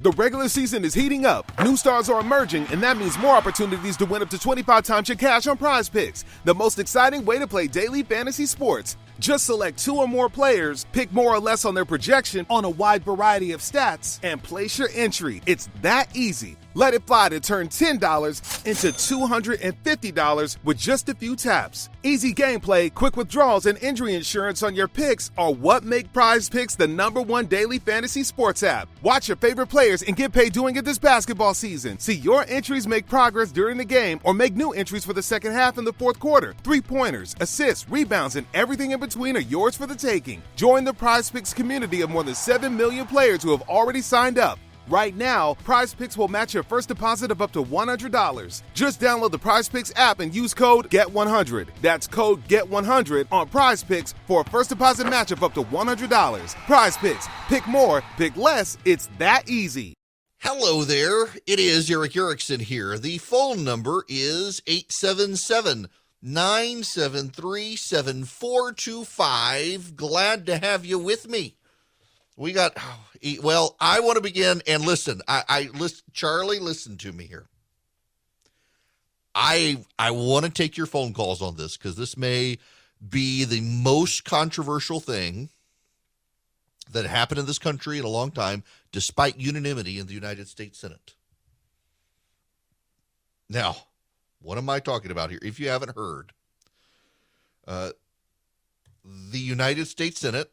The regular season is heating up, new stars are emerging, and that means more opportunities to win up to 25 times your cash on Prize Picks, the most exciting way to play daily fantasy sports. Just select 2 or more players, pick more or less on their projection on a wide variety of stats, and place your entry. It's that easy. Let it fly to turn $10 into $250 with just a few taps. Easy gameplay, quick withdrawals, and injury insurance on your picks are what make Prize Picks the #1 daily fantasy sports app. Watch your favorite players and get paid doing it this basketball season. See your entries make progress during the game or make new entries for the second half in the fourth quarter. 3-pointers, assists, rebounds, and everything in between are yours for the taking. Join the Prize Picks community of more than 7 million players who have already signed up. Right now, Prize Picks will match your first deposit of up to $100. Just download the Prize Picks app and use code GET100. That's code GET100 on Prize Picks for a first deposit match of up to $100. Prize Picks. Pick more, pick less. It's that easy. Hello there. It is Eric Erickson here. The phone number is 877-973-7425. Glad to have you with me. We got, well, I want to begin and listen. Charlie, listen to me here. I want to take your phone calls on this because this may be the most controversial thing that happened in this country in a long time, despite unanimity in the United States Senate. Now, what am I talking about here? If you haven't heard, the United States Senate,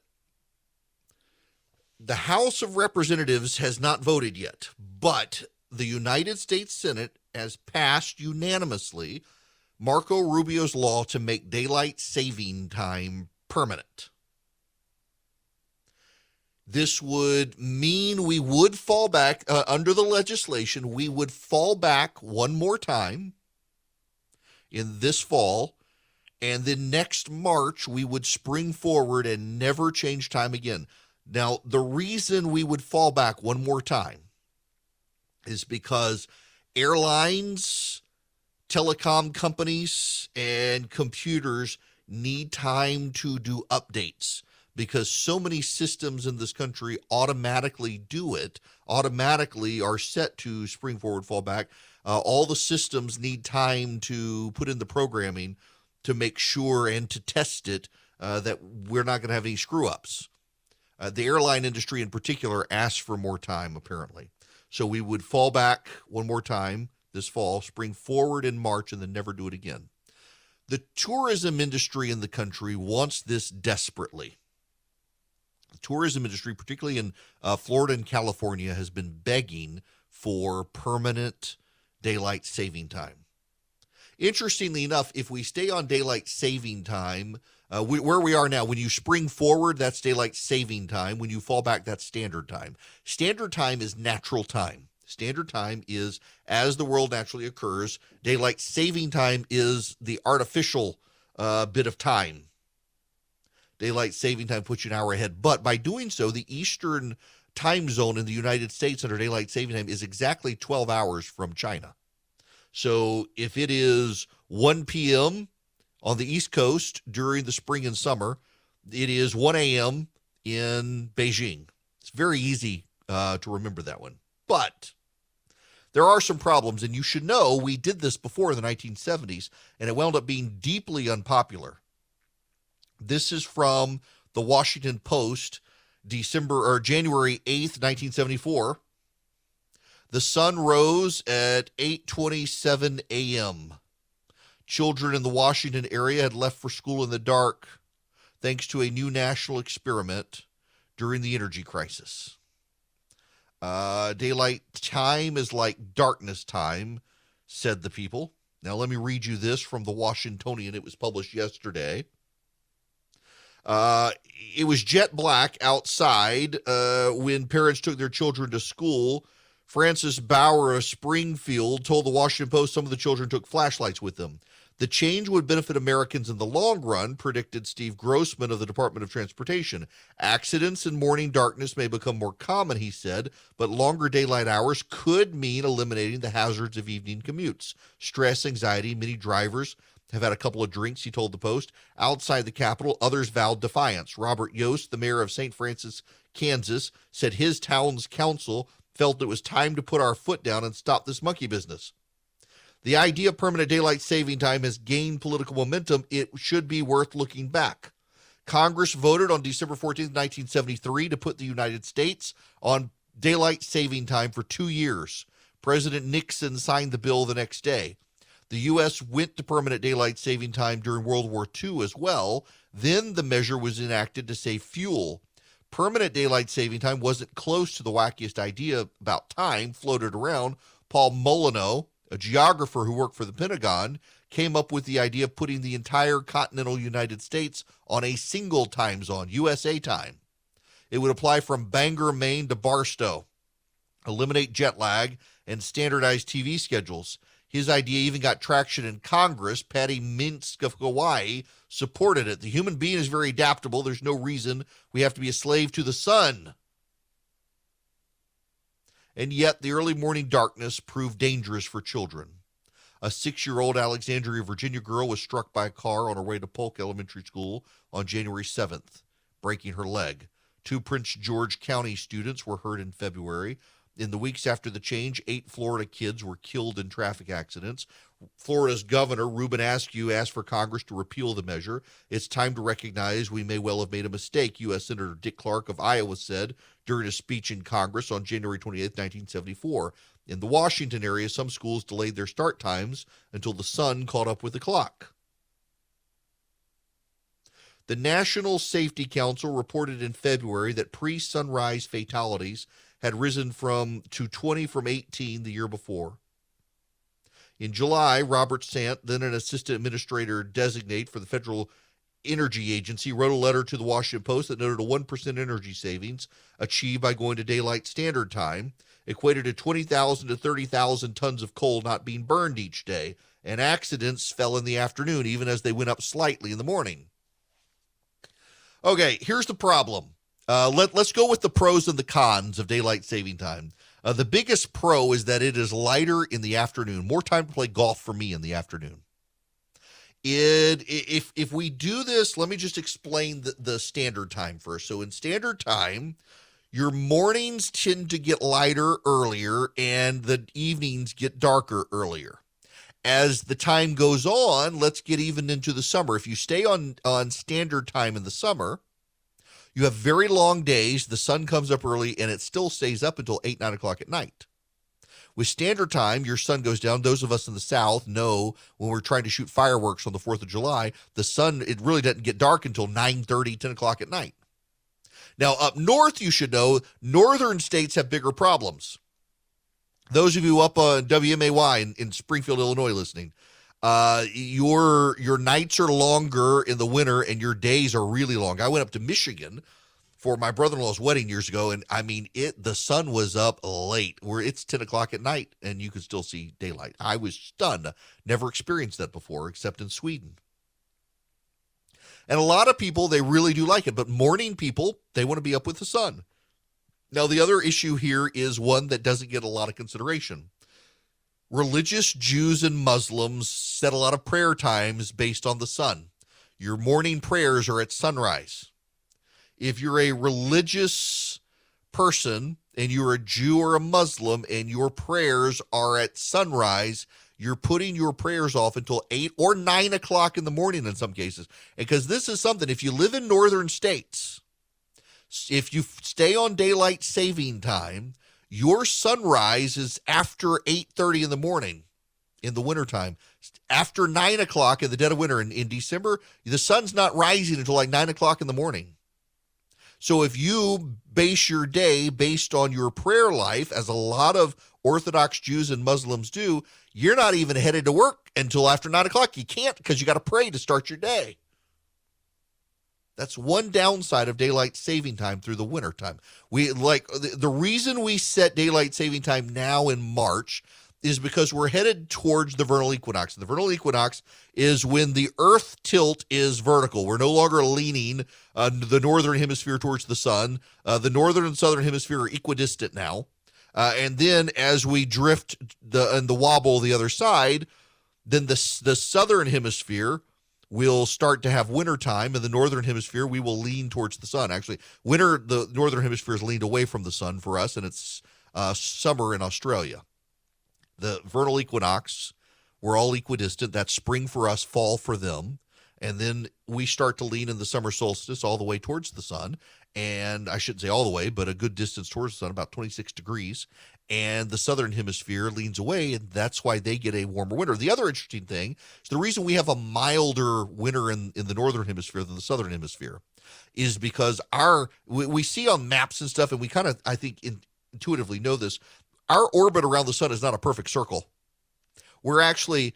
the House of Representatives has not voted yet, but the United States Senate has passed unanimously Marco Rubio's law to make daylight saving time permanent. This would mean we would fall back, under the legislation, we would fall back one more time in this fall, and then next March we would spring forward and never change time again. Now, the reason we would fall back one more time is because airlines, telecom companies, and computers need time to do updates because so many systems in this country automatically do it, automatically are set to spring forward, fall back. All the systems need time to put in the programming to make sure and to test it that we're not going to have any screw-ups. The airline industry in particular asked for more time, apparently. So we would fall back one more time this fall, spring forward in March, and then never do it again. The tourism industry in the country wants this desperately. The tourism industry, particularly in Florida and California, has been begging for permanent daylight saving time. Interestingly enough, if we stay on daylight saving time, where we are now, when you spring forward, that's daylight saving time. When you fall back, that's standard time. Standard time is natural time. Standard time is as the world naturally occurs. Daylight saving time is the artificial bit of time. Daylight saving time puts you an hour ahead. But by doing so, the Eastern time zone in the United States under daylight saving time is exactly 12 hours from China. So if it is 1 p.m., on the East Coast during the spring and summer, it is 1 a.m. in Beijing. It's very easy to remember that one. But there are some problems, and you should know we did this before in the 1970s, and it wound up being deeply unpopular. This is from the Washington Post, January 8th, 1974. The sun rose at 8:27 a.m. Children in the Washington area had left for school in the dark thanks to a new national experiment during the energy crisis. Daylight time is like darkness time, said the people. Now let me read you this from the Washingtonian. It was published yesterday. It was jet black outside when parents took their children to school. Francis Bauer of Springfield told the Washington Post some of the children took flashlights with them. The change would benefit Americans in the long run, predicted Steve Grossman of the Department of Transportation. Accidents in morning darkness may become more common, he said, but longer daylight hours could mean eliminating the hazards of evening commutes. Stress, anxiety, many drivers have had a couple of drinks, he told the Post. Outside the Capitol, others vowed defiance. Robert Yost, the mayor of St. Francis, Kansas, said his town's council felt it was time to put our foot down and stop this monkey business. The idea of permanent daylight saving time has gained political momentum. It should be worth looking back. Congress voted on December 14th, 1973 to put the United States on daylight saving time for 2 years. President Nixon signed the bill the next day. The U.S. went to permanent daylight saving time during World War II as well. Then the measure was enacted to save fuel. Permanent daylight saving time wasn't close to the wackiest idea about time floated around. Paul Molyneux, a geographer who worked for the Pentagon, came up with the idea of putting the entire continental United States on a single time zone, USA time. It would apply from Bangor, Maine to Barstow, eliminate jet lag, and standardize TV schedules. His idea even got traction in Congress. Patty Minsk of Hawaii supported it. The human being is very adaptable. There's no reason we have to be a slave to the sun. And yet the early morning darkness proved dangerous for children. A 6-year-old Alexandria, Virginia girl was struck by a car on her way to Polk Elementary School on January 7th, breaking her leg. 2 Prince George County students were hurt in February. In the weeks after the change, 8 Florida kids were killed in traffic accidents. Florida's governor, Ruben Askew, asked for Congress to repeal the measure. It's time to recognize we may well have made a mistake, U.S. Senator Dick Clark of Iowa said during a speech in Congress on January 28, 1974. In the Washington area, some schools delayed their start times until the sun caught up with the clock. The National Safety Council reported in February that pre-sunrise fatalities had risen to 20 from 18 the year before. In July, Robert Sant, then an assistant administrator designate for the Federal Energy Agency, wrote a letter to the Washington Post that noted a 1% energy savings achieved by going to daylight standard time, equated to 20,000 to 30,000 tons of coal not being burned each day, and accidents fell in the afternoon, even as they went up slightly in the morning. Okay, here's the problem. Let's go with the pros and the cons of daylight saving time. The biggest pro is that it is lighter in the afternoon. More time to play golf for me in the afternoon. If we do this, let me just explain the standard time first. So in standard time, your mornings tend to get lighter earlier and the evenings get darker earlier. As the time goes on, let's get even into the summer. If you stay on standard time in the summer, you have very long days, the sun comes up early, and it still stays up until 8, 9 o'clock at night. With standard time, your sun goes down. Those of us in the South know when we're trying to shoot fireworks on the 4th of July, the sun, it really doesn't get dark until 9:30, 10 o'clock at night. Now, up north, you should know, northern states have bigger problems. Those of you up on WMAY in Springfield, Illinois listening, your nights are longer in the winter and your days are really long. I went up to Michigan for my brother-in-law's wedding years ago, and I mean, the sun was up late, where it's 10 o'clock at night and you could still see daylight. I was stunned. Never experienced that before, except in Sweden. And a lot of people, they really do like it, but morning people, they want to be up with the sun. Now, the other issue here is one that doesn't get a lot of consideration. Religious Jews and Muslims set a lot of prayer times based on the sun. Your morning prayers are at sunrise. If you're a religious person and you're a Jew or a Muslim and your prayers are at sunrise, you're putting your prayers off until 8 or 9 o'clock in the morning in some cases. Because this is something, if you live in northern states, if you stay on daylight saving time, your sunrise is after 8:30 in the morning in the wintertime. After 9 o'clock in the dead of winter in December, the sun's not rising until like 9 o'clock in the morning. So if you base your day based on your prayer life, as a lot of Orthodox Jews and Muslims do, you're not even headed to work until after 9 o'clock. You can't, because you got to pray to start your day. That's one downside of daylight saving time through the winter time. The reason we set daylight saving time now in March is because we're headed towards the vernal equinox. The vernal equinox is when the earth tilt is vertical. We're no longer leaning the northern hemisphere towards the sun. The northern and southern hemisphere are equidistant now. And then as we drift and the wobble the other side, then the southern hemisphere will start to have winter time. In the northern hemisphere, we will lean towards the sun. Actually, winter, the northern hemisphere is leaned away from the sun for us, and it's summer in Australia. The vernal equinox, we're all equidistant. That's spring for us, fall for them. And then we start to lean in the summer solstice all the way towards the sun. And I shouldn't say all the way, but a good distance towards the sun, about 26 degrees. And the southern hemisphere leans away, and that's why they get a warmer winter. The other interesting thing is the reason we have a milder winter in the northern hemisphere than the southern hemisphere is because we see on maps and stuff, and we kind of, I think, intuitively know this, our orbit around the sun is not a perfect circle. We're actually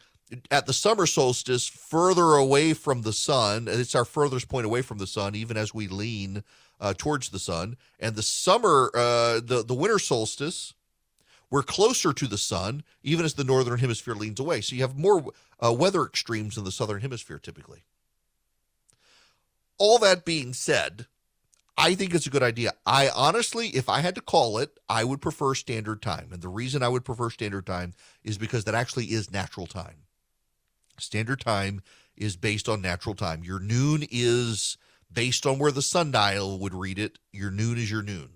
at the summer solstice further away from the sun. It's our furthest point away from the sun, even as we lean towards the sun. And the summer, the winter solstice, we're closer to the sun, even as the northern hemisphere leans away. So you have more weather extremes in the southern hemisphere typically. All that being said, I think it's a good idea. I honestly, if I had to call it, I would prefer standard time. And the reason I would prefer standard time is because that actually is natural time. Standard time is based on natural time. Your noon is based on where the sundial would read it. Your noon is your noon.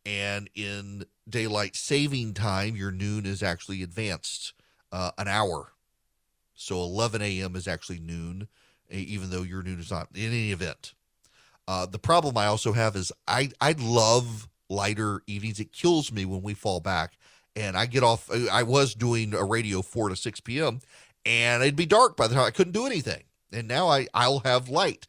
And in daylight saving time, your noon is actually advanced an hour. So 11 a.m. is actually noon, even though your noon is not in any event. The problem I also have is I love lighter evenings. It kills me when we fall back and I get off. I was doing a radio 4 to 6 p.m. and it'd be dark by the time I couldn't do anything. And now I'll have light.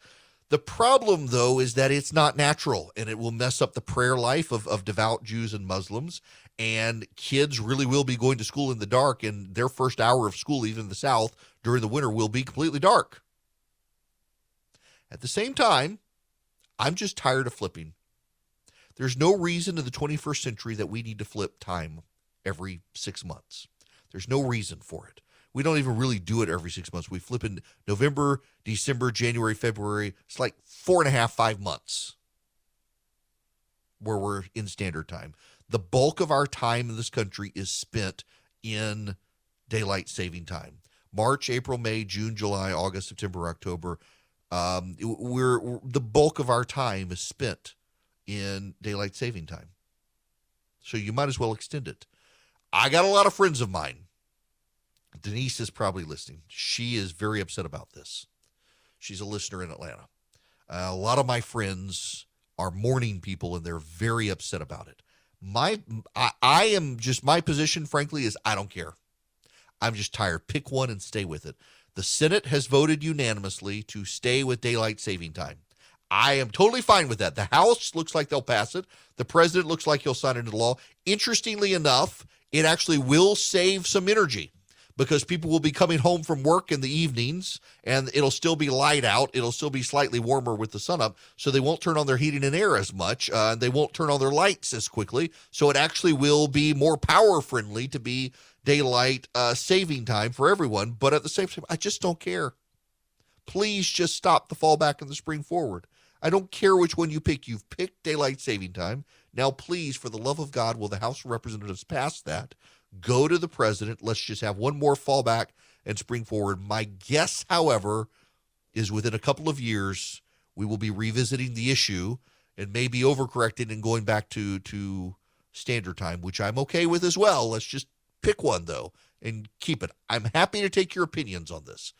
The problem, though, is that it's not natural, and it will mess up the prayer life of devout Jews and Muslims, and kids really will be going to school in the dark, and their first hour of school, even in the South, during the winter will be completely dark. At the same time, I'm just tired of flipping. There's no reason in the 21st century that we need to flip time every 6 months. There's no reason for it. We don't even really do it every 6 months. We flip in November, December, January, February. It's like 4.5, 5 months where we're in standard time. The bulk of our time in this country is spent in daylight saving time. March, April, May, June, July, August, September, October. The bulk of our time is spent in daylight saving time. So you might as well extend it. I got a lot of friends of mine. Denise is probably listening. She is very upset about this. She's a listener in Atlanta. A lot of my friends are morning people, and they're very upset about it. My position, frankly, is I don't care. I'm just tired. Pick one and stay with it. The Senate has voted unanimously to stay with daylight saving time. I am totally fine with that. The House looks like they'll pass it. The president looks like he'll sign it into law. Interestingly enough, it actually will save some energy, because people will be coming home from work in the evenings, and it'll still be light out. It'll still be slightly warmer with the sun up, so they won't turn on their heating and air as much. They won't turn on their lights as quickly, so it actually will be more power-friendly to be daylight saving time for everyone. But at the same time, I just don't care. Please just stop the fall back and the spring forward. I don't care which one you pick. You've picked daylight saving time. Now, please, for the love of God, will the House of Representatives pass that? Go to the president. Let's just have one more fallback and spring forward. My guess, however, is within a couple of years, we will be revisiting the issue and maybe overcorrecting and going back to standard time, which I'm okay with as well. Let's just pick one, though, and keep it. I'm happy to take your opinions on this.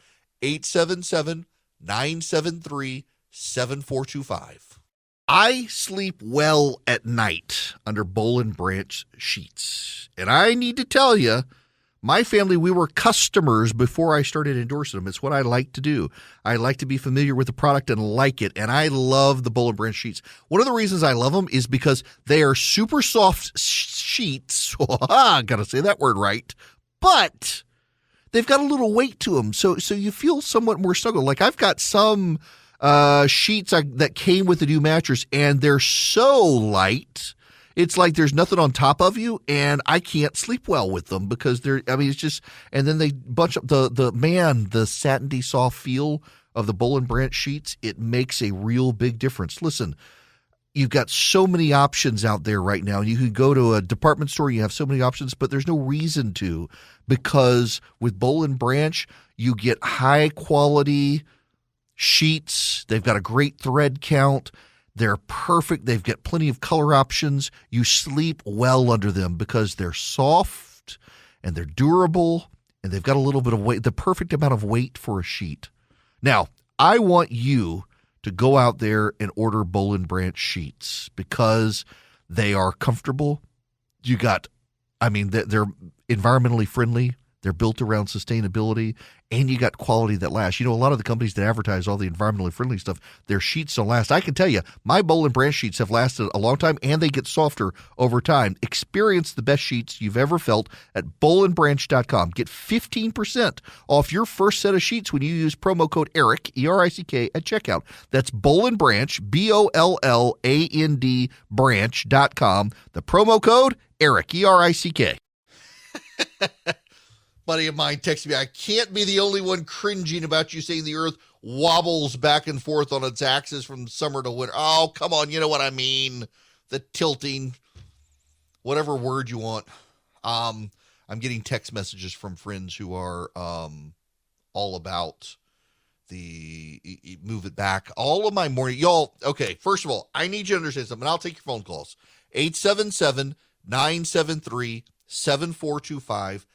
877-973-7425. I sleep well at night under Boll and Branch sheets. And I need to tell you, my family, we were customers before I started endorsing them. It's what I like to do. I like to be familiar with the product and like it. And I love the Boll and Branch sheets. One of the reasons I love them is because they are super soft sheets. Got to say that word right. But they've got a little weight to them. So you feel somewhat more snuggled. Like I've got some sheets that came with the new mattress, and they're so light. It's like there's nothing on top of you, and I can't sleep well with them because it's just, and then they bunch up the satiny soft feel of the Boll and Branch sheets. It makes a real big difference. Listen, you've got so many options out there right now. You can go to a department store, you have so many options, but there's no reason to, because with Boll and Branch, you get high quality sheets. They've got a great thread count. They're perfect. They've got plenty of color options. You sleep well under them because they're soft and they're durable and they've got a little bit of weight, the perfect amount of weight for a sheet. Now, I want you to go out there and order Boll and Branch sheets because they are comfortable. They're environmentally friendly. They're built around sustainability, and you got quality that lasts. A lot of the companies that advertise all the environmentally friendly stuff, their sheets don't last. I can tell you, my Boll and Branch sheets have lasted a long time, and they get softer over time. Experience the best sheets you've ever felt at bollandbranch.com. Get 15% off your first set of sheets when you use promo code ERIC, E-R-I-C-K, at checkout. That's Boll and Branch, B-O-L-L-A-N-D, branch.com. The promo code ERIC, E-R-I-C-K. Buddy of mine texted me, I can't be the only one cringing about you saying the earth wobbles back and forth on its axis from summer to winter. Oh, come on. You know what I mean. The tilting, whatever word you want. I'm getting text messages from friends who are all about the move it back. All of my morning, y'all, okay, first of all, I need you to understand something. I'll take your phone calls. 877-973-7425.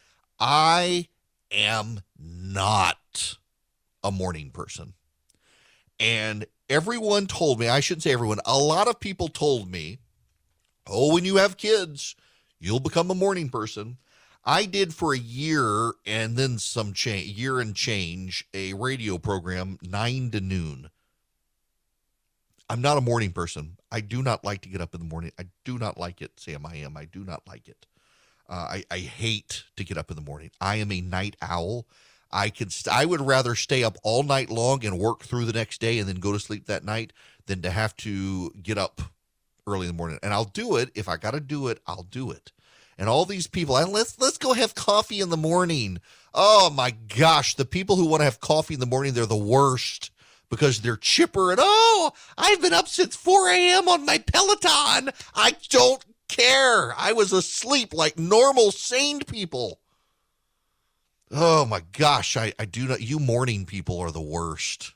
I am not a morning person. And everyone told me, I shouldn't say everyone, a lot of people told me, oh, when you have kids, you'll become a morning person. I did for a year and then some year and change, a radio program, 9 to noon. I'm not a morning person. I do not like to get up in the morning. I do not like it, Sam. I do not like it. I hate to get up in the morning. I am a night owl. I would rather stay up all night long and work through the next day and then go to sleep that night than to have to get up early in the morning. And I'll do it. If I got to do it, I'll do it. And all these people, let's go have coffee in the morning. Oh my gosh, the people who want to have coffee in the morning, they're the worst because they're chipper and, oh, I've been up since 4 a.m. on my Peloton. I don't care. I was asleep like normal, sane people. Oh my gosh, I do not. You morning people are the worst.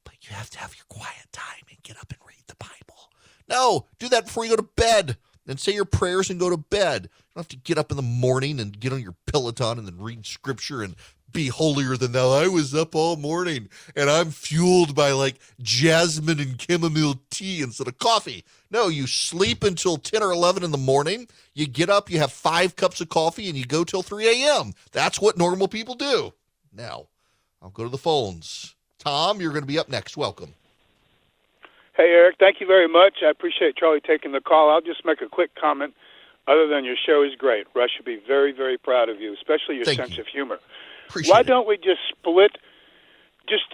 But you have to have your quiet time and get up and read the Bible. No, do that before you go to bed. Then say your prayers and go to bed. You don't have to get up in the morning and get on your Peloton and then read scripture and be holier than thou. I was up all morning and I'm fueled by like jasmine and chamomile tea instead of coffee. No, you sleep until 10 or 11 in the morning. You get up, you have 5 cups of coffee, and you go till 3 a.m. That's what normal people do. Now, I'll go to the phones. Tom, you're going to be up next. Welcome. Hey, Eric, thank you very much. I appreciate Charlie taking the call. I'll just make a quick comment. Other than your show is great. Russ should be very, very proud of you, especially your sense of humor. Why don't we just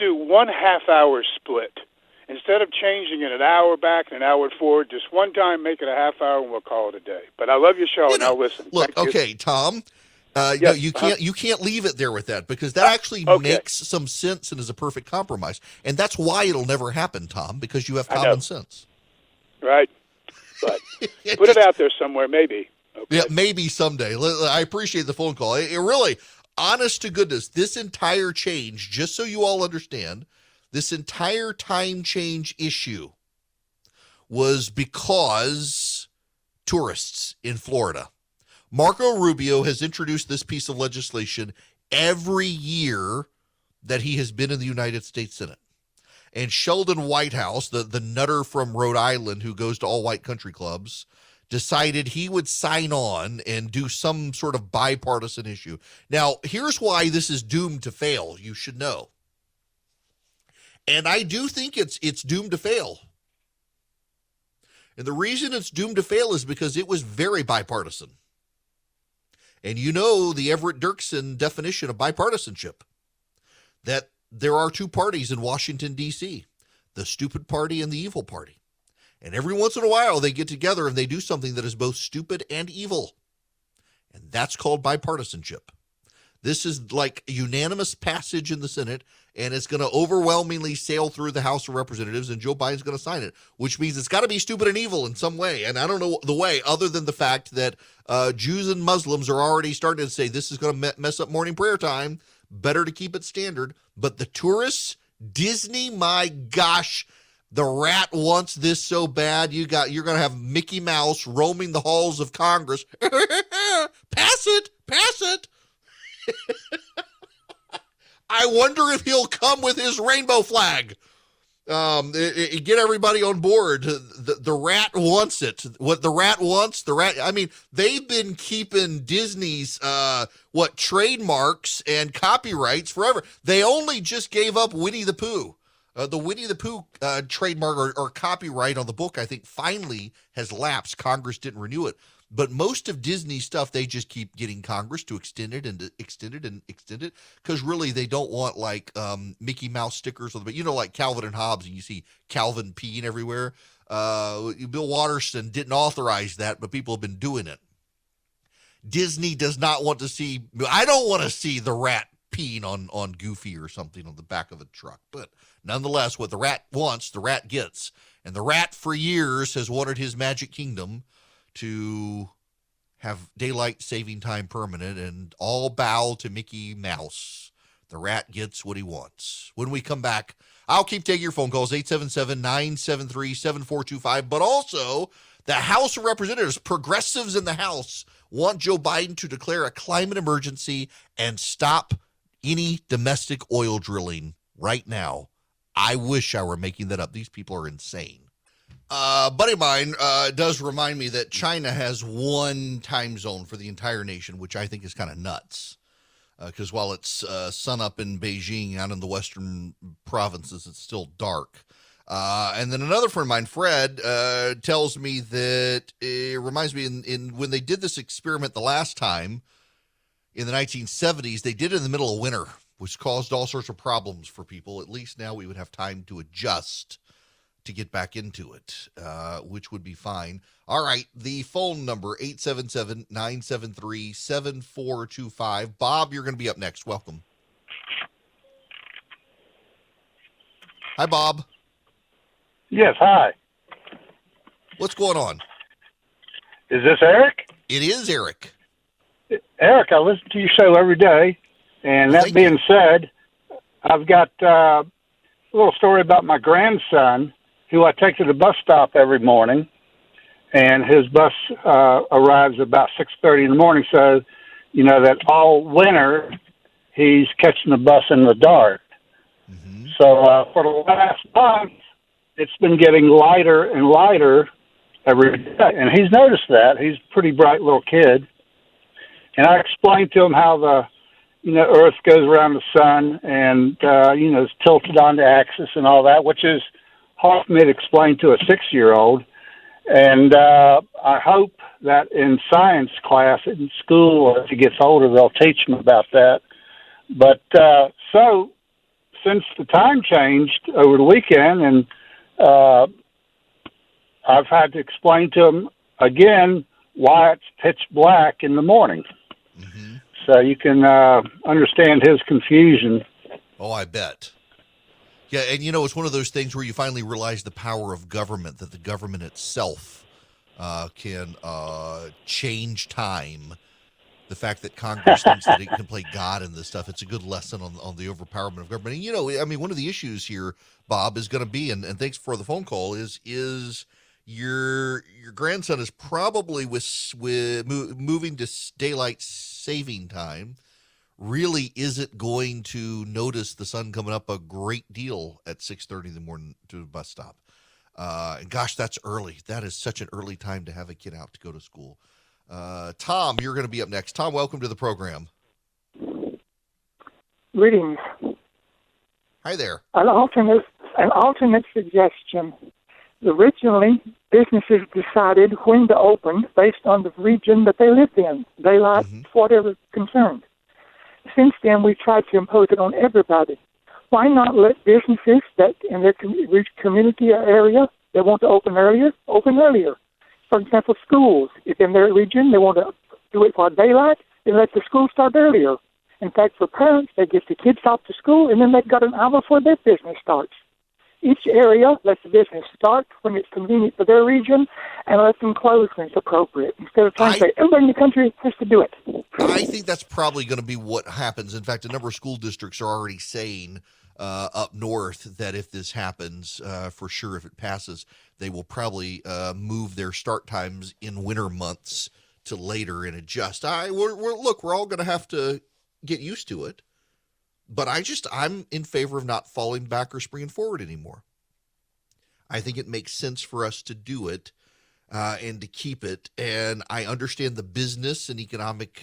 do 1 half-hour split? Instead of changing it an hour back and an hour forward, just one time make it a half hour and we'll call it a day. But I love your show and I'll listen. Look, okay, Tom, no, you can't leave it there with that because that actually makes some sense and is a perfect compromise. And that's why it'll never happen, Tom, because you have common sense. Right. But put it out there somewhere, maybe. Okay. Yeah, maybe someday. I appreciate the phone call. It really, honest to goodness, this entire change, just so you all understand, this entire time change issue was because tourists in Florida. Marco Rubio has introduced this piece of legislation every year that he has been in the United States Senate. And Sheldon Whitehouse, the nutter from Rhode Island who goes to all white country clubs, decided he would sign on and do some sort of bipartisan issue. Now, here's why this is doomed to fail, you should know. And I do think it's doomed to fail. And the reason it's doomed to fail is because it was very bipartisan. And you know the Everett Dirksen definition of bipartisanship, that there are 2 parties in Washington, D.C., the stupid party and the evil party. And every once in a while they get together and they do something that is both stupid and evil. And that's called bipartisanship. This is like unanimous passage in the Senate, and it's going to overwhelmingly sail through the House of Representatives, and Joe Biden's going to sign it, which means it's got to be stupid and evil in some way. And I don't know the way other than the fact that Jews and Muslims are already starting to say this is going to mess up morning prayer time. Better to keep it standard. But the tourists, Disney, my gosh, The rat wants this so bad. You're going to have Mickey Mouse roaming the halls of Congress. Pass it. I wonder if he'll come with his rainbow flag. Get everybody on board. The rat wants it. What the rat wants, they've been keeping Disney's, trademarks and copyrights forever. They only just gave up Winnie the Pooh. The Winnie the Pooh trademark or copyright on the book, I think, finally has lapsed. Congress didn't renew it. But most of Disney's stuff, they just keep getting Congress to extend it and extend it and extend it, because really they don't want Mickey Mouse stickers on the, like Calvin and Hobbes, and you see Calvin peeing everywhere. Bill Watterson didn't authorize that, but people have been doing it. Disney does not want to see. I don't want to see the rat peeing on Goofy or something on the back of a truck. But nonetheless, what the rat wants, the rat gets. And the rat for years has wanted his Magic Kingdom to have daylight saving time permanent, and all bow to Mickey Mouse. The rat gets what he wants. When we come back, I'll keep taking your phone calls, 877-973-7425. But also, the House of Representatives, progressives in the House, want Joe Biden to declare a climate emergency and stop any domestic oil drilling right now. I wish I were making that up. These people are insane. A buddy of mine does remind me that China has one time zone for the entire nation, which I think is kind of nuts. Because while it's sun up in Beijing, out in the western provinces, it's still dark. And then another friend of mine, Fred, tells me that it reminds me in when they did this experiment the last time in the 1970s, they did it in the middle of winter, which caused all sorts of problems for people. At least now we would have time to adjust to get back into it, which would be fine. All right, the phone number, 877-973-7425. Bob, you're going to be up next. Welcome. Hi, Bob. Yes, hi. What's going on? Is this Eric? It is Eric. Eric, I listen to your show every day, and that being said, I've got a little story about my grandson, who I take to the bus stop every morning, and his bus arrives about 6:30 in the morning, so, that all winter he's catching the bus in the dark. Mm-hmm. So for the last month, it's been getting lighter and lighter every day, and he's noticed that. He's a pretty bright little kid. And I explained to him how the, Earth goes around the sun and, is tilted on the axis and all that, which is hard for me to explain to a 6-year-old. And I hope that in science class in school, as he gets older, they'll teach him about that. But so since the time changed over the weekend, and I've had to explain to him again why it's pitch black in the morning. Mm-hmm. So you can understand his confusion. Oh, I bet. Yeah, and it's one of those things where you finally realize the power of government, that the government itself can change time. The fact that Congress thinks that it can play God in this stuff, it's a good lesson on the overpowerment of government. And, one of the issues here, Bob, is going to be, and thanks for the phone call, is your grandson is probably with moving to daylight saving time, really isn't going to notice the sun coming up a great deal at 6:30 in the morning to the bus stop. And gosh, that's early. That is such an early time to have a kid out to go to school. Tom, you're going to be up next. Tom, welcome to the program. Greetings. Hi there. An alternate suggestion. Originally, businesses decided when to open based on the region that they lived in, daylight, whatever concerned. Since then, we've tried to impose it on everybody. Why not let businesses that in their community or area they want to open earlier, open earlier? For example, schools, if in their region they want to do it for daylight, then let the school start earlier. In fact, for parents, they get the kids off to school, and then they've got an hour before their business starts. Each area lets the business start when it's convenient for their region and let them close when it's appropriate, instead of trying to say everybody in the country has to do it. I think that's probably going to be what happens. In fact, a number of school districts are already saying up north that if this happens, for sure, if it passes, they will probably move their start times in winter months to later and adjust. We're all going to have to get used to it. But I'm in favor of not falling back or springing forward anymore. I think it makes sense for us to do it and to keep it. And I understand the business and economic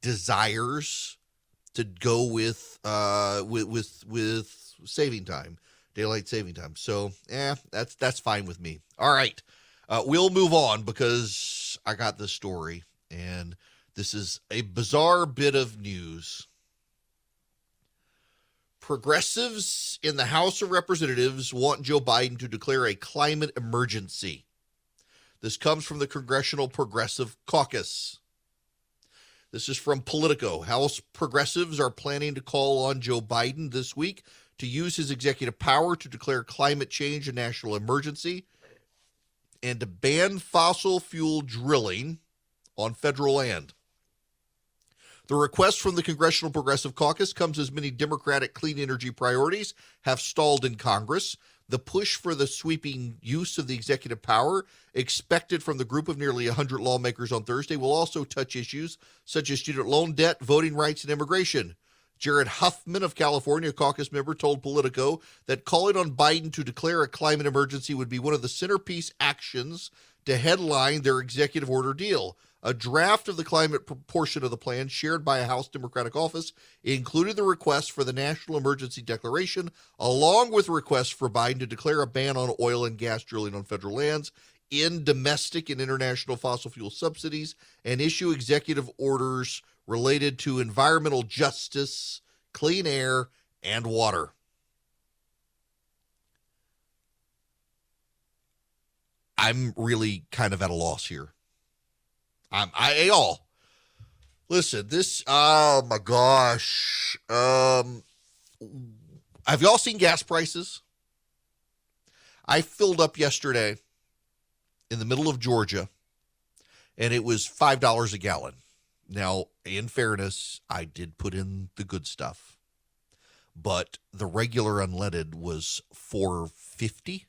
desires to go with saving time, daylight saving time. So, that's fine with me. All right, we'll move on because I got this story, and this is a bizarre bit of news. Progressives in the House of Representatives want Joe Biden to declare a climate emergency. This comes from the Congressional Progressive Caucus. This is from Politico. House progressives are planning to call on Joe Biden this week to use his executive power to declare climate change a national emergency and to ban fossil fuel drilling on federal land. The request from the Congressional Progressive Caucus comes as many Democratic clean energy priorities have stalled in Congress. The push for the sweeping use of the executive power expected from the group of nearly 100 lawmakers on Thursday will also touch issues such as student loan debt, voting rights, and immigration. Jared Huffman of California, a caucus member, told Politico that calling on Biden to declare a climate emergency would be one of the centerpiece actions to headline their executive order deal. A draft of the climate portion of the plan shared by a House Democratic office included the request for the national emergency declaration, along with requests for Biden to declare a ban on oil and gas drilling on federal lands, end domestic and international fossil fuel subsidies, and issue executive orders related to environmental justice, clean air, and water. I'm really kind of at a loss here. Y'all, listen, this, oh my gosh. Have y'all seen gas prices? I filled up yesterday in the middle of Georgia, and it was $5 a gallon. Now, in fairness, I did put in the good stuff, but the regular unleaded was $4.50.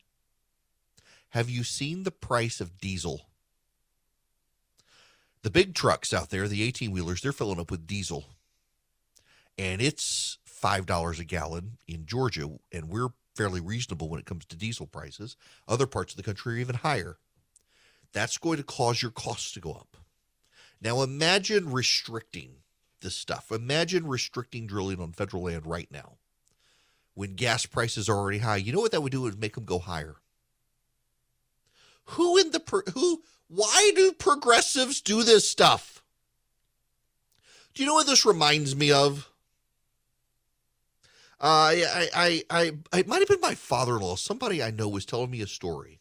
Have you seen the price of diesel? The big trucks out there, the 18-wheelers, they're filling up with diesel. And it's $5 a gallon in Georgia, and we're fairly reasonable when it comes to diesel prices. Other parts of the country are even higher. That's going to cause your costs to go up. Now imagine restricting this stuff. Imagine restricting drilling on federal land right now when gas prices are already high. You know what that would do? It would make them go higher. Why do progressives do this stuff? Do you know what this reminds me of? It might have been my father-in-law. Somebody I know was telling me a story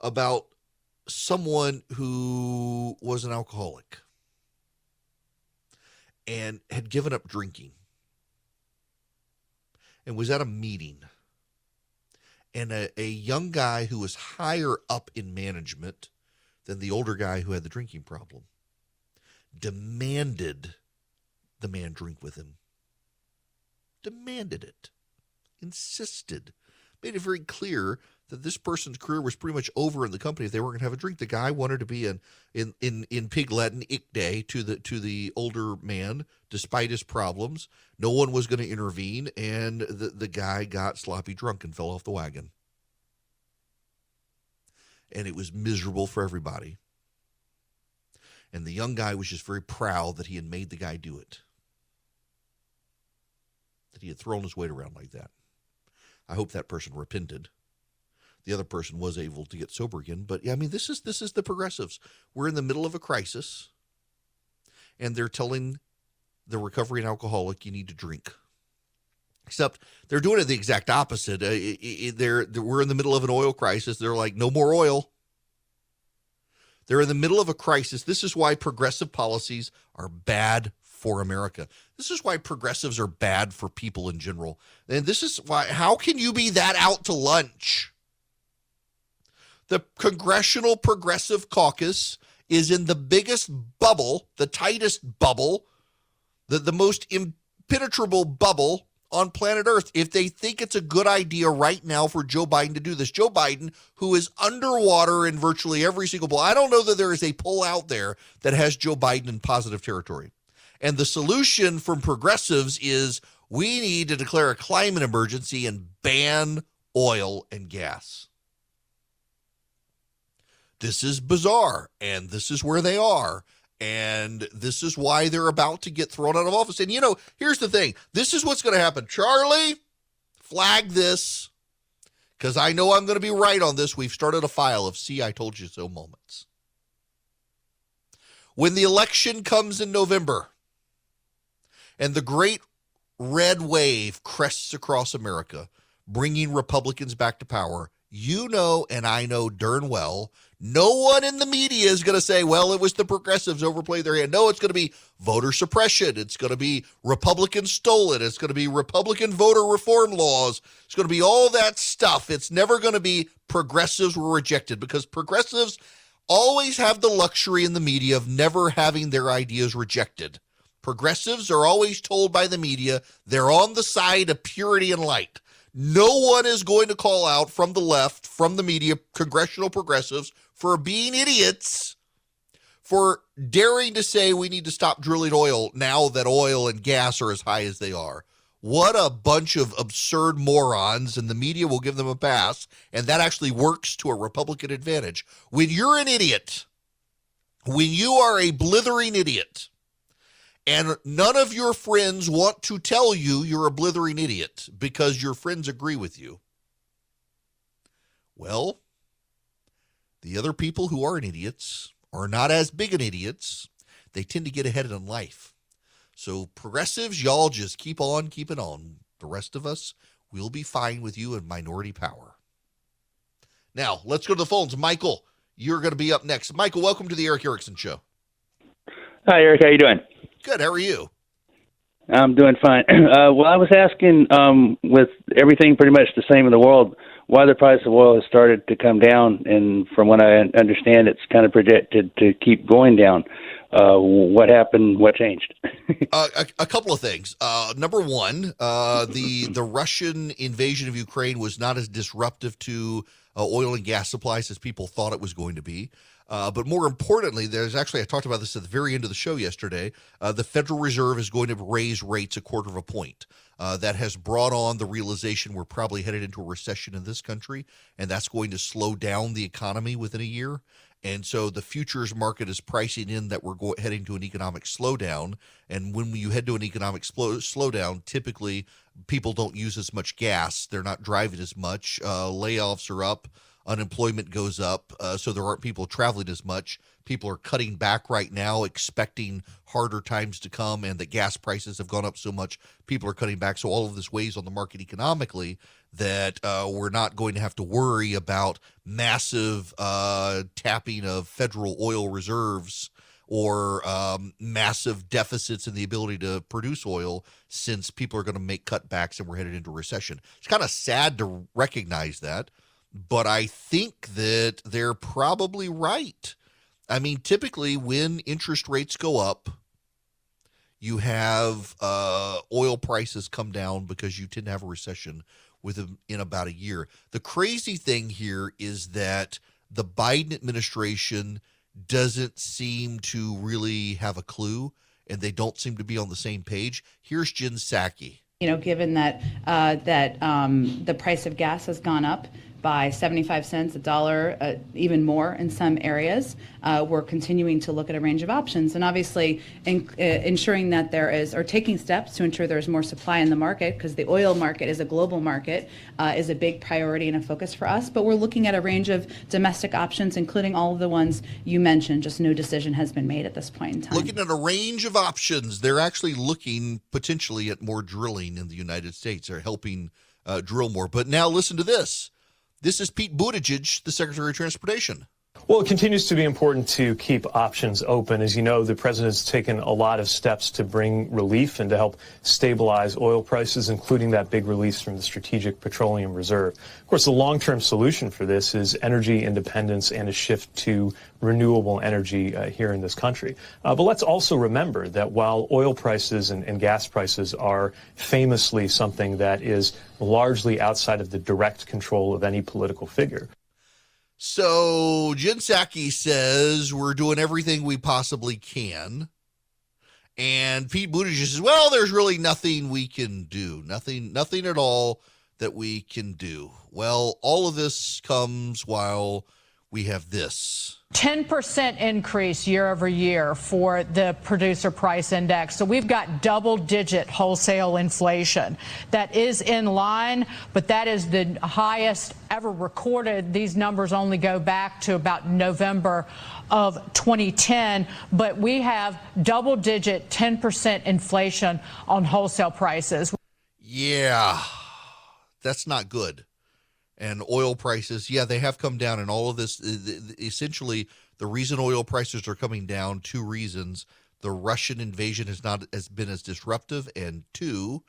about someone who was an alcoholic and had given up drinking and was at a meeting. And a young guy who was higher up in management than the older guy who had the drinking problem demanded the man drink with him. Demanded it. Insisted. Made it very clear that this person's career was pretty much over in the company if they weren't going to have a drink. The guy wanted to be in Pig Latin ick day to the older man, despite his problems. No one was going to intervene, and the guy got sloppy drunk and fell off the wagon. And it was miserable for everybody. And the young guy was just very proud that he had made the guy do it. That he had thrown his weight around like that. I hope that person repented. The other person was able to get sober again. But yeah, I mean, this is the progressives. We're in the middle of a crisis, and they're telling the recovering alcoholic you need to drink. Except they're doing it the exact opposite. We're in the middle of an oil crisis. They're like, no more oil. They're in the middle of a crisis. This is why progressive policies are bad for America. This is why progressives are bad for people in general. And this is why, how can you be that out to lunch? The Congressional Progressive Caucus is in the biggest bubble, the tightest bubble, the most impenetrable bubble on planet Earth if they think it's a good idea right now for Joe Biden to do this. Joe Biden, who is underwater in virtually every single poll. I don't know that there is a poll out there that has Joe Biden in positive territory. And the solution from progressives is we need to declare a climate emergency and ban oil and gas. This is bizarre, and this is where they are. And this is why they're about to get thrown out of office. And, here's the thing. This is what's going to happen. Charlie, flag this, because I know I'm going to be right on this. We've started a file of see, I told you so moments. When the election comes in November and the great red wave crests across America, bringing Republicans back to power, and I know darn well, no one in the media is going to say, well, it was the progressives overplayed their hand. No, it's going to be voter suppression. It's going to be Republicans stole it. It's going to be Republican voter reform laws. It's going to be all that stuff. It's never going to be progressives were rejected, because progressives always have the luxury in the media of never having their ideas rejected. Progressives are always told by the media they're on the side of purity and light. No one is going to call out from the left, from the media, congressional progressives, for being idiots, for daring to say we need to stop drilling oil now that oil and gas are as high as they are. What a bunch of absurd morons, and the media will give them a pass, and that actually works to a Republican advantage. When you're an idiot, when you are a blithering idiot, and none of your friends want to tell you you're a blithering idiot because your friends agree with you, well, the other people who aren't idiots are not as big an idiots. They tend to get ahead in life. So progressives, y'all just keep on keeping on. The rest of us, we'll be fine with you in minority power. Now, let's go to the phones. Michael, you're going to be up next. Michael, welcome to the Eric Erickson Show. Hi, Eric. How you doing? Good. How are you? I'm doing fine. Well, I was asking, with everything pretty much the same in the world, why the price of oil has started to come down, and from what I understand, it's kind of projected to keep going down. What happened? What changed? A couple of things. Number one, the Russian invasion of Ukraine was not as disruptive to oil and gas supplies as people thought it was going to be. But more importantly, I talked about this at the very end of the show yesterday, the Federal Reserve is going to raise rates 1/4 point. That has brought on the realization we're probably headed into a recession in this country, and that's going to slow down the economy within a year. And so the futures market is pricing in that we're heading to an economic slowdown. And when you head to an economic slowdown, typically people don't use as much gas. They're not driving as much. Layoffs are up. Unemployment goes up, so there aren't people traveling as much. People are cutting back right now, expecting harder times to come, and the gas prices have gone up so much, people are cutting back. So all of this weighs on the market economically that we're not going to have to worry about massive tapping of federal oil reserves or massive deficits in the ability to produce oil, since people are going to make cutbacks and we're headed into recession. It's kind of sad to recognize that, but I think that they're probably right. I mean, typically when interest rates go up, you have oil prices come down because you tend to have a recession in about a year. The crazy thing here is that the Biden administration doesn't seem to really have a clue, and they don't seem to be on the same page. Here's Jen Psaki. Given that the price of gas has gone up by 75 cents, $1, even more in some areas, we're continuing to look at a range of options, and obviously ensuring that there is, or taking steps to ensure there's more supply in the market, because the oil market is a global market, is a big priority and a focus for us. But we're looking at a range of domestic options, including all of the ones you mentioned. Just no decision has been made at this point in time. Looking at a range of options, they're actually looking potentially at more drilling in the United States. They're helping drill more. But now listen to this. This is Pete Buttigieg, the Secretary of Transportation. Well, it continues to be important to keep options open. As you know, the president's taken a lot of steps to bring relief and to help stabilize oil prices, including that big release from the Strategic Petroleum Reserve. Of course, the long-term solution for this is energy independence and a shift to renewable energy here in this country. But let's also remember that while oil prices and gas prices are famously something that is largely outside of the direct control of any political figure, so Jen Psaki says we're doing everything we possibly can. And Pete Buttigieg says, well, there's really nothing we can do. Nothing at all that we can do. Well, all of this comes while we have this. 10% increase year over year for the producer price index. So we've got double-digit wholesale inflation. That is in line, but that is the highest ever recorded. These numbers only go back to about November of 2010, but we have double-digit 10% inflation on wholesale prices. Yeah, that's not good. And oil prices, yeah, they have come down, and all of this, essentially, the reason oil prices are coming down, two reasons. The Russian invasion has been as disruptive, and to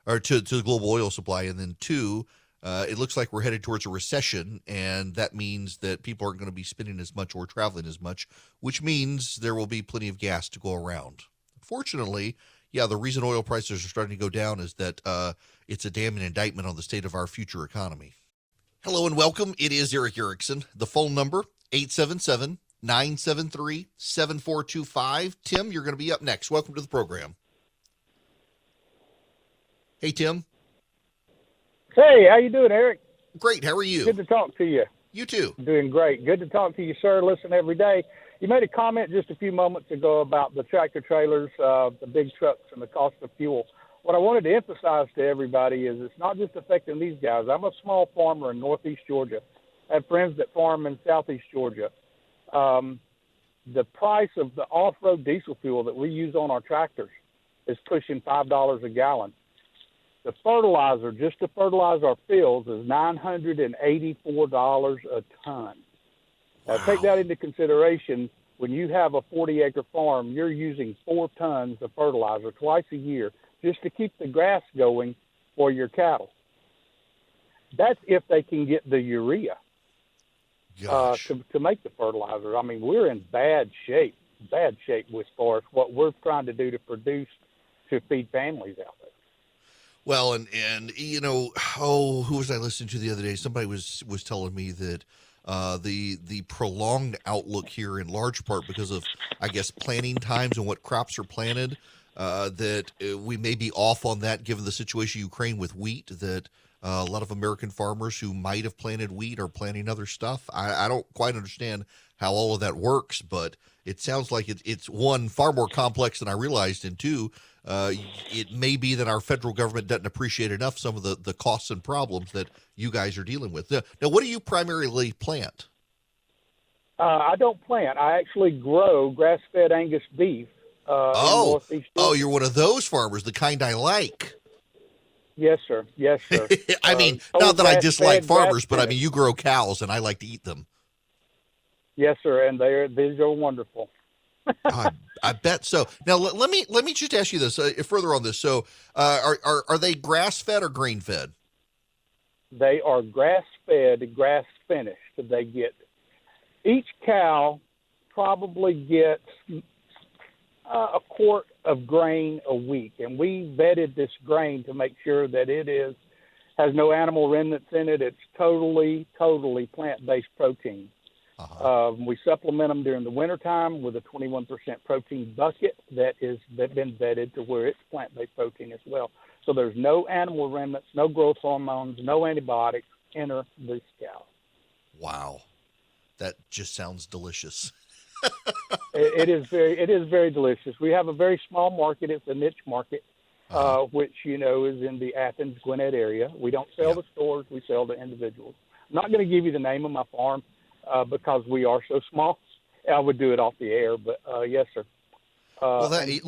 the global oil supply, and then two, it looks like we're headed towards a recession, and that means that people aren't going to be spending as much or traveling as much, which means there will be plenty of gas to go around. Fortunately, yeah, the reason oil prices are starting to go down is that it's a damning indictment on the state of our future economy. Hello and welcome. It is Eric Erickson. The phone number, 877-973-7425. Tim, you're going to be up next. Welcome to the program. Hey, Tim. Hey, how you doing, Eric? Great. How are you? Good to talk to you. You too. Doing great. Good to talk to you, sir. Listen every day. You made a comment just a few moments ago about the tractor trailers, the big trucks, and the cost of fuel. What I wanted to emphasize to everybody is it's not just affecting these guys. I'm a small farmer in northeast Georgia. I have friends that farm in southeast Georgia. The price of the off-road diesel fuel that we use on our tractors is pushing $5 a gallon. The fertilizer, just to fertilize our fields, is $984 a ton. Now, take that into consideration. When you have a 40-acre farm, you're using 4 tons of fertilizer twice a year just to keep the grass going for your cattle. That's if they can get the urea to make the fertilizer. I mean, we're in bad shape as far as what we're trying to do to produce to feed families out there. Well, and you know, who was I listening to the other day? Somebody was telling me that the prolonged outlook here, in large part because of, I guess, planting times and what crops are planted, that we may be off on that given the situation in Ukraine with wheat, that a lot of American farmers who might have planted wheat are planting other stuff. I don't quite understand how all of that works, but it sounds like it's one, far more complex than I realized, and two, it may be that our federal government doesn't appreciate enough some of the costs and problems that you guys are dealing with. Now, what do you primarily plant? I don't plant. I actually grow grass-fed Angus beef. You're one of those farmers, the kind I like. Yes, sir. Yes, sir. I mean, not that I dislike farmers, but I mean, you grow cows, and I like to eat them. Yes, sir, and these are wonderful. I bet so. Now, let me just ask you this further on this. So, are they grass-fed or grain-fed? They are grass-fed, grass-finished. They get, each cow probably gets a quart of grain a week, and we vetted this grain to make sure that it has no animal remnants in it. It's totally plant-based protein. We supplement them during the wintertime with a 21% protein bucket that's been vetted to where it's plant-based protein as well. So there's no animal remnants, no growth hormones, no antibiotics enter this cow. Wow, that just sounds delicious. It is very delicious. We have a very small market. It's a niche market, which is in the Athens, Gwinnett area. We don't sell to stores. We sell to individuals. I'm not going to give you the name of my farm because we are so small. I would do it off the air, but yes, sir. Go ahead.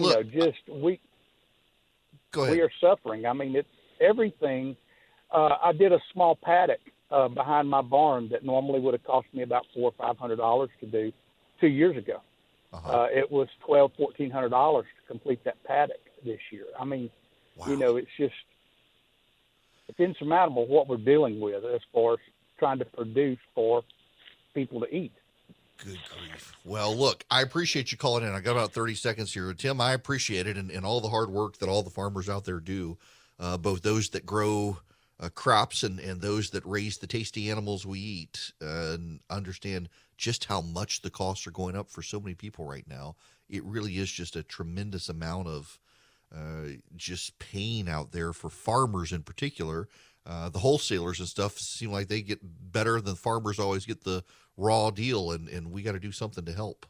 We are suffering. I mean, it's everything. I did a small paddock behind my barn that normally would have cost me about $400 or $500 to do 2 years ago. It was $1,200-$1,400 to complete that paddock this year. I mean, you know, it's insurmountable what we're dealing with as far as trying to produce for people to eat. Good grief. Well, look, I appreciate you calling in. I got about 30 seconds here. Tim, I appreciate it and all the hard work that all the farmers out there do, both those that grow crops and those that raise the tasty animals we eat, and understand just how much the costs are going up for so many people right now. It really is just a tremendous amount of just pain out there for farmers in particular. The wholesalers and stuff seem like they get better than farmers always get the raw deal, and we got to do something to help.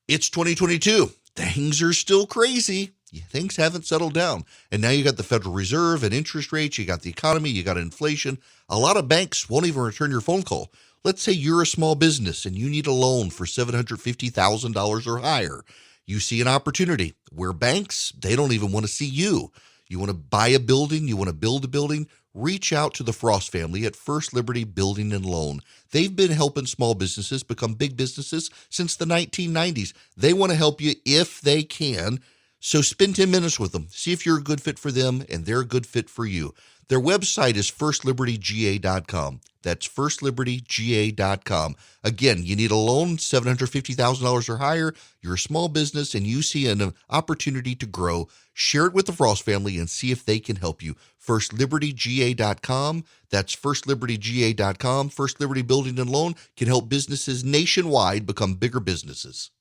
It's 2022. Things are still crazy. Things haven't settled down. And now you got the Federal Reserve and interest rates. You got the economy. You got inflation. A lot of banks won't even return your phone call. Let's say you're a small business and you need a loan for $750,000 or higher. You see an opportunity where banks, they don't even want to see you. You want to buy a building, you want to build a building, reach out to the Frost family at First Liberty Building and Loan. They've been helping small businesses become big businesses since the 1990s. They want to help you if they can. So spend 10 minutes with them. See if you're a good fit for them and they're a good fit for you. Their website is firstlibertyga.com. That's firstlibertyga.com. Again, you need a loan, $750,000 or higher. You're a small business and you see an opportunity to grow. Share it with the Frost family and see if they can help you. Firstlibertyga.com. That's firstlibertyga.com. First Liberty Building and Loan can help businesses nationwide become bigger businesses.